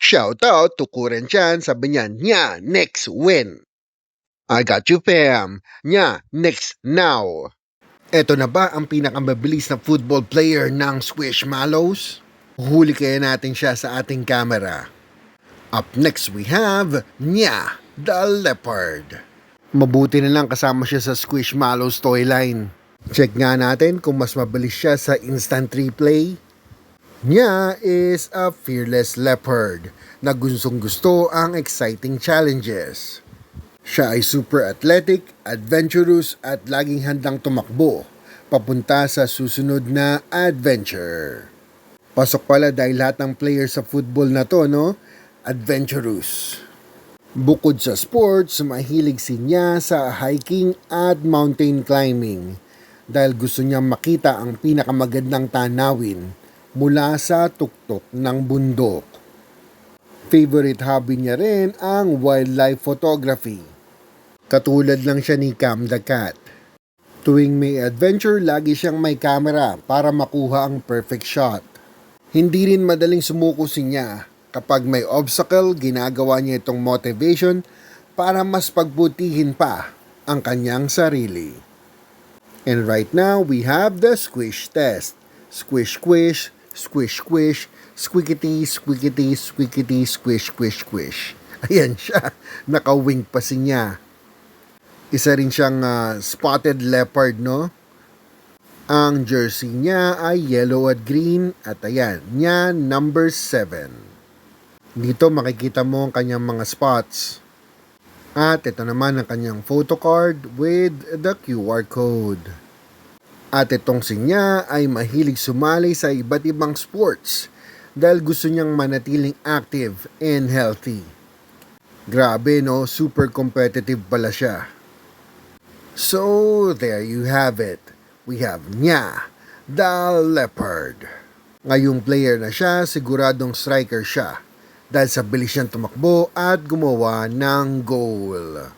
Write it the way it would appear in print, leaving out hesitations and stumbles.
Shout out to Kuren Chan, sabi niya, nya, next win. I got you fam, nya, next now. Eto na ba ang pinakamabilis na football player ng Squishmallows? Huli kaya natin siya sa ating camera. Up next we have Nya, the Leopard. Mabuti na lang kasama siya sa Squishmallows toy line. Check nga natin kung mas mabilis siya sa instant replay. Nya is a fearless leopard na gustong-gusto ang exciting challenges. Siya ay super athletic, adventurous at laging handang tumakbo papunta sa susunod na adventure. Pasok pala dahil lahat ng players sa football na to, no? Adventurous. Bukod sa sports, mahilig si Nya sa hiking at mountain climbing dahil gusto niya makita ang pinakamagandang tanawin mula sa tuktok ng bundok. Favorite hobby niya rin ang wildlife photography. Katulad lang siya ni Cam the Cat. Tuwing may adventure, lagi siyang may camera para makuha ang perfect shot. Hindi rin madaling sumuko si Nya. Kapag may obstacle, ginagawa niya itong motivation para mas pagbutihin pa ang kanyang sarili. And right now, we have the squish test. Squish, squish, squish, squish, squeakity, squeakity, squeakity, squish, squish, squish. Ayan siya, nakawing pa si Nya. Isa rin siyang spotted leopard, no? Ang jersey niya ay yellow at green at ayan, Nya number 7. Dito makikita mo ang kanyang mga spots. At ito naman ang kanyang photo card with the QR code. At itong si Nya ay mahilig sumali sa iba't ibang sports dahil gusto niyang manatiling active and healthy. Grabe no, super competitive pala siya. So, there you have it. We have Nya, the Leopard. Ngayong player na siya, siguradong striker siya dahil sa bilis niyang tumakbo at gumawa ng goal.